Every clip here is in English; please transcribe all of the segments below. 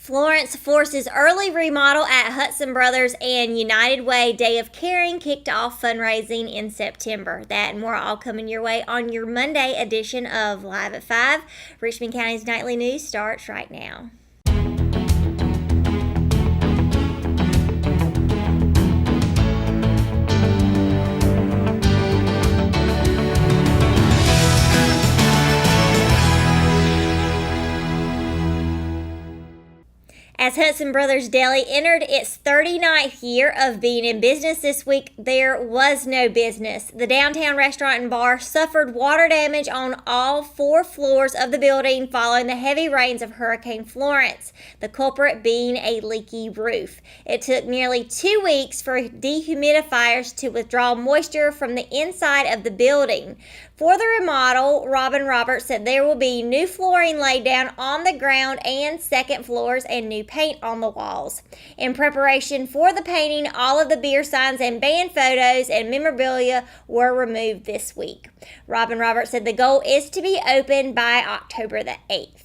Florence forces early remodel at Hudson Brothers, and United Way Day of Caring kicked off fundraising in September. That and more all coming your way on your Monday edition of Live at 5. Richmond County's nightly news starts right now. As Hudson Brothers Deli entered its 39th year of being in business this week, there was no business. The downtown restaurant and bar suffered water damage on all 4 floors of the building following the heavy rains of Hurricane Florence, the culprit being a leaky roof. It took nearly 2 weeks for dehumidifiers to withdraw moisture from the inside of the building. For the remodel, Robin Roberts said there will be new flooring laid down on the ground and second floors and new paint on the walls. In preparation for the painting, all of the beer signs and band photos and memorabilia were removed this week. Robin Roberts said the goal is to be open by October the 8th.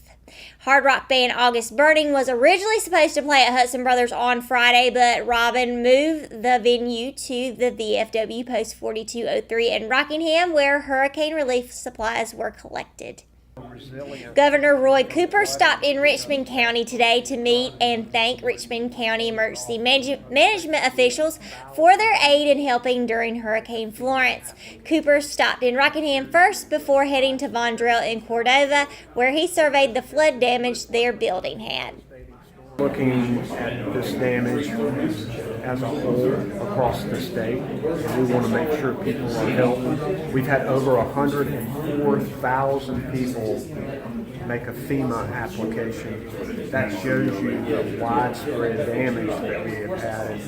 Hard rock band August Burning was originally supposed to play at Hudson Brothers on Friday, but Robin moved the venue to the VFW Post 4203 in Rockingham, where hurricane relief supplies were collected. Governor Roy Cooper stopped in Richmond County today to meet and thank Richmond County emergency management officials for their aid in helping during Hurricane Florence. Cooper stopped in Rockingham first before heading to Vondrell in Cordova, where he surveyed the flood damage their building had. Looking at this damage as a whole across the state, we want to make sure people are helped. We've had over 104,000 people make a FEMA application. That shows you the widespread damage that we have had.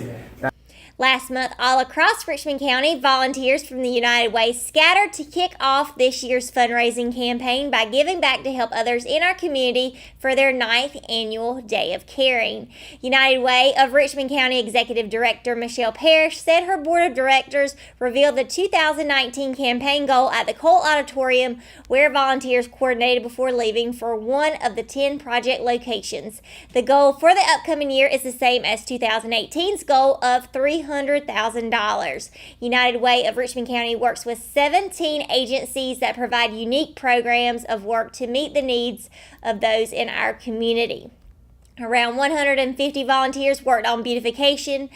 Last month, all across Richmond County, volunteers from the United Way scattered to kick off this year's fundraising campaign by giving back to help others in our community for their 9th annual Day of Caring. United Way of Richmond County Executive Director Michelle Parrish said her board of directors revealed the 2019 campaign goal at the Cole Auditorium, where volunteers coordinated before leaving for one of the 10 project locations. The goal for the upcoming year is the same as 2018's goal of $300,000. United Way of Richmond County works with 17 agencies that provide unique programs of work to meet the needs of those in our community. Around 150 volunteers worked on beautification,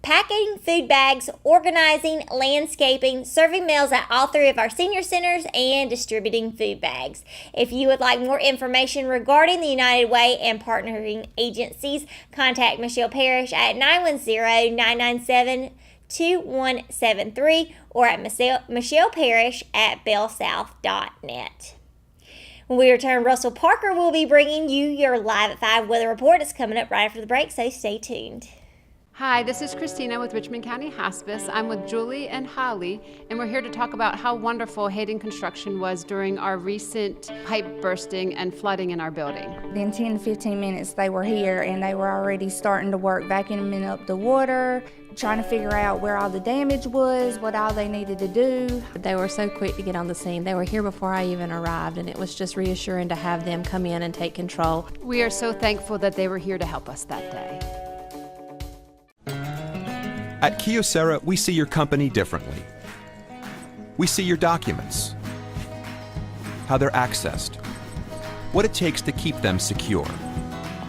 packing food bags, organizing, landscaping, serving meals at all 3 of our senior centers, and distributing food bags. If you would like more information regarding the United Way and partnering agencies, contact Michelle Parrish at 910-997-2173 or at Michelle Parrish at bellsouth.net. When we return, Russell Parker will be bringing you your Live at 5 weather report. It's coming up right after the break, so stay tuned. Hi, this is Christina with Richmond County Hospice. I'm with Julie and Holly, and we're here to talk about how wonderful Hayden Construction was during our recent pipe bursting and flooding in our building. In 10 to 15 minutes, they were here, and they were already starting to work, vacuuming up the water, trying to figure out where all the damage was, what all they needed to do. They were so quick to get on the scene. They were here before I even arrived, and it was just reassuring to have them come in and take control. We are so thankful that they were here to help us that day. At Kyocera, we see your company differently. We see your documents, how they're accessed, what it takes to keep them secure,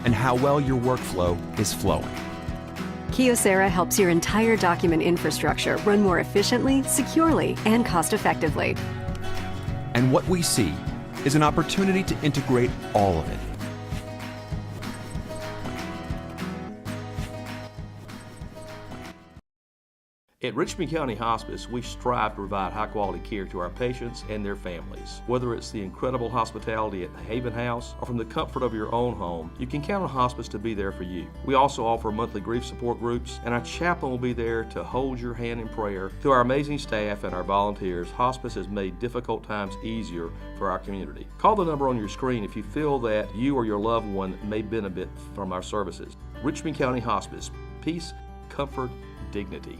and how well your workflow is flowing. Kyocera helps your entire document infrastructure run more efficiently, securely, and cost-effectively. And what we see is an opportunity to integrate all of it. At Richmond County Hospice, we strive to provide high-quality care to our patients and their families. Whether it's the incredible hospitality at the Haven House or from the comfort of your own home, you can count on hospice to be there for you. We also offer monthly grief support groups, and our chaplain will be there to hold your hand in prayer. Through our amazing staff and our volunteers, hospice has made difficult times easier for our community. Call the number on your screen if you feel that you or your loved one may benefit from our services. Richmond County Hospice. Peace, comfort, dignity.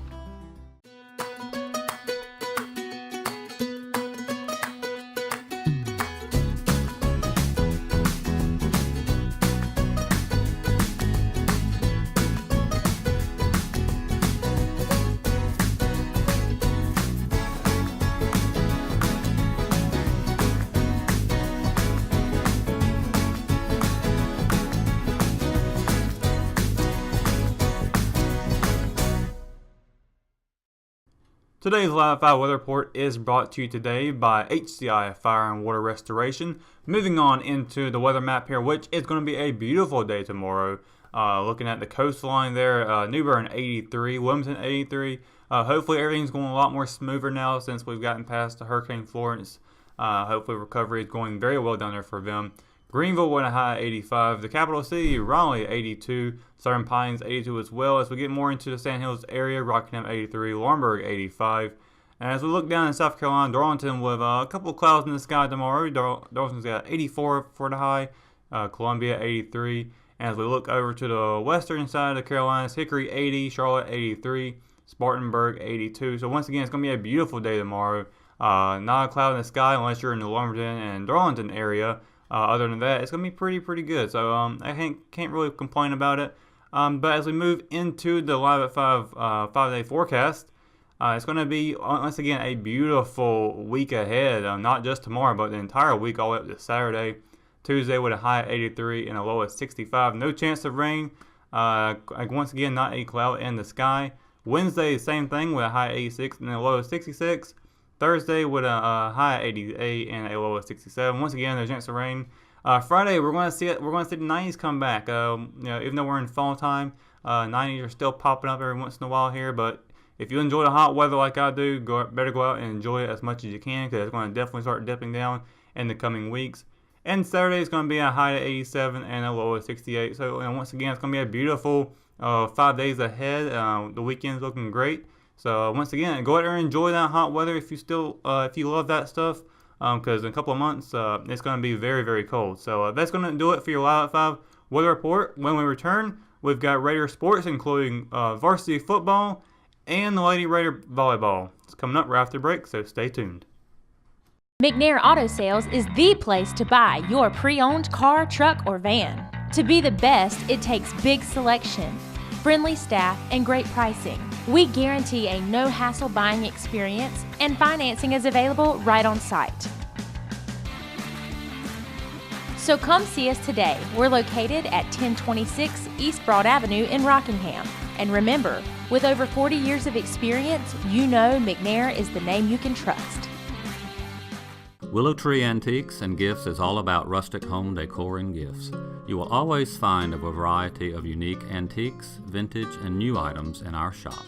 Today's Live at 5 weather report is brought to you today by HCI Fire and Water Restoration. Moving on into the weather map here, which is going to be a beautiful day tomorrow. Looking at the coastline there, New Bern 83, Wilmington 83. Hopefully everything's going a lot more smoother now since we've gotten past the Hurricane Florence. Hopefully recovery is going very well down there for them. Greenville with a high 85. The capital city, Raleigh 82. Southern Pines 82 as well. As we get more into the Sand Hills area, Rockingham 83. Laurinburg 85. And as we look down in South Carolina, Darlington with a couple of clouds in the sky tomorrow. Darlington's got 84 for the high. Columbia 83. And as we look over to the western side of the Carolinas, Hickory 80. Charlotte 83. Spartanburg 82. So once again, it's going to be a beautiful day tomorrow. Not a cloud in the sky unless you're in the Lumberton and Darlington area. Other than that, it's going to be pretty good. So I can't really complain about it. But as we move into the Live at 5 5-day forecast, it's going to be, once again, a beautiful week ahead. Not just tomorrow, but the entire week all the way up to Saturday. Tuesday with a high of 83 and a low of 65. No chance of rain. Once again, not a cloud in the sky. Wednesday, same thing with a high of 86 and a low of 66. Thursday with a high of 88 and a low of 67. Once again, no chance of rain. Friday, we're going to see the 90s come back. Even though we're in fall time, 90s are still popping up every once in a while here. But if you enjoy the hot weather like I do, better go out and enjoy it as much as you can, because it's going to definitely start dipping down in the coming weeks. And Saturday is going to be a high of 87 and a low of 68. So once again, it's going to be a beautiful 5 days ahead. The weekend's looking great. So once again, go out there and enjoy that hot weather if you love that stuff, because in a couple of months it's going to be very cold. So that's going to do it for your Live at 5 weather report. When we return, we've got Raider sports, including varsity football and the Lady Raider volleyball. It's coming up right after break, so stay tuned. McNair Auto Sales is the place to buy your pre-owned car, truck, or van. To be the best, it takes big selection, friendly staff, and great pricing. We guarantee a no-hassle buying experience, and financing is available right on site. So come see us today. We're located at 1026 East Broad Avenue in Rockingham. And remember, with over 40 years of experience, you know McNair is the name you can trust. Willow Tree Antiques and Gifts is all about rustic home decor and gifts. You will always find a variety of unique antiques, vintage, and new items in our shop.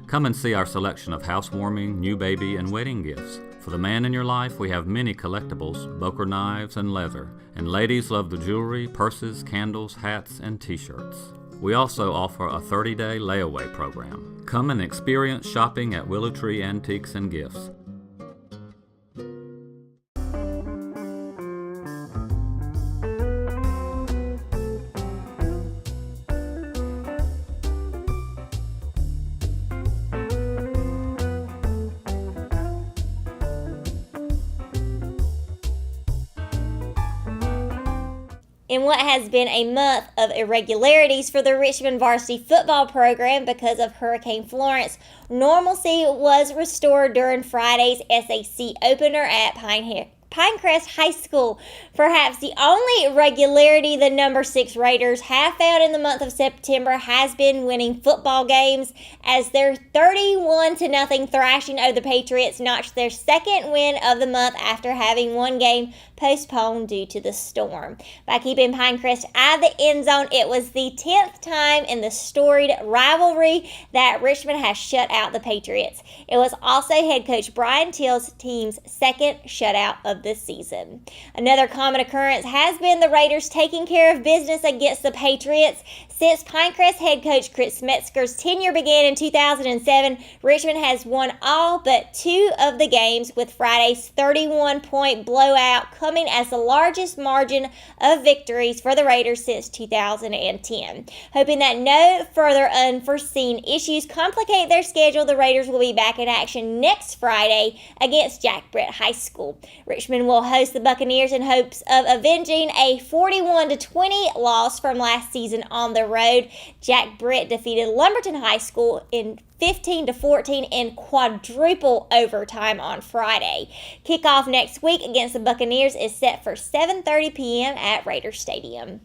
Come and see our selection of housewarming, new baby, and wedding gifts. For the man in your life, we have many collectibles, Boker knives, and leather. And ladies love the jewelry, purses, candles, hats, and t-shirts. We also offer a 30-day layaway program. Come and experience shopping at Willow Tree Antiques and Gifts. In what has been a month of irregularities for the Richmond varsity football program because of Hurricane Florence, normalcy was restored during Friday's SAC opener at Pinecrest High School. Perhaps the only irregularity the number 6 Raiders have found in the month of September has been winning football games, as their 31-0 thrashing of the Patriots notched their second win of the month after having one game postponed due to the storm. By keeping Pinecrest out of the end zone, it was the 10th time in the storied rivalry that Richmond has shut out the Patriots. It was also head coach Brian Till's team's second shutout of this season. Another common occurrence has been the Raiders taking care of business against the Patriots. Since Pinecrest head coach Chris Metzger's tenure began in 2007, Richmond has won all but 2 of the games, with Friday's 31-point blowout coming as the largest margin of victories for the Raiders since 2010. Hoping that no further unforeseen issues complicate their schedule, the Raiders will be back in action next Friday against Jack Britt High School. Richmond will host the Buccaneers in hopes of avenging a 41-20 loss from last season on the road. Jack Britt defeated Lumberton High School in 15-14 in quadruple overtime on Friday. Kickoff next week against the Buccaneers is set for 7:30 p.m. at Raider Stadium.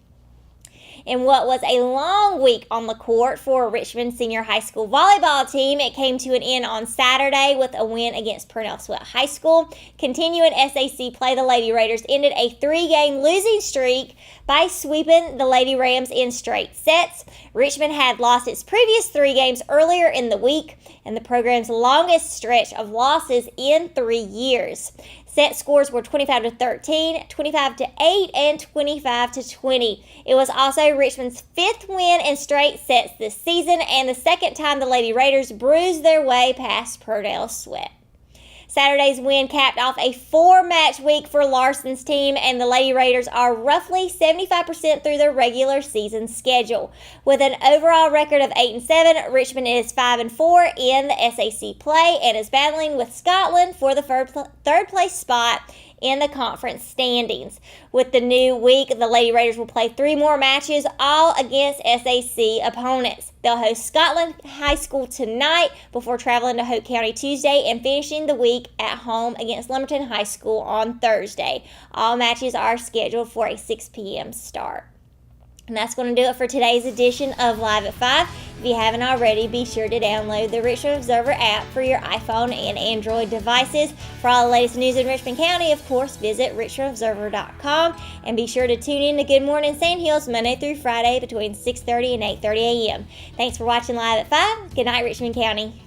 In what was a long week on the court for Richmond Senior High School volleyball team, it came to an end on Saturday with a win against Purnell Sweat High School. Continuing SAC play, the Lady Raiders ended a 3-game losing streak by sweeping the Lady Rams in straight sets. Richmond had lost its previous 3 games earlier in the week, and the program's longest stretch of losses in 3 years. Set scores were 25-13, 25-8, and 25-20. It was also Richmond's 5th win in straight sets this season, and the second time the Lady Raiders bruised their way past Purnell Sweat. Saturday's win capped off a 4-match week for Larson's team, and the Lady Raiders are roughly 75% through their regular season schedule. With an overall record of 8-7, Richmond is 5-4 in the SAC play and is battling with Scotland for the third place spot in the conference standings. With the new week, the Lady Raiders will play 3 more matches, all against SAC opponents. They'll host Scotland High School tonight before traveling to Hope County Tuesday and finishing the week at home against Lumberton High School on Thursday. All matches are scheduled for a 6 p.m. start. And that's going to do it for today's edition of Live at 5. If you haven't already, be sure to download the Richmond Observer app for your iPhone and Android devices. For all the latest news in Richmond County, of course, visit richmondobserver.com. And be sure to tune in to Good Morning Sandhills Monday through Friday between 6:30 and 8:30 a.m. Thanks for watching Live at 5. Good night, Richmond County.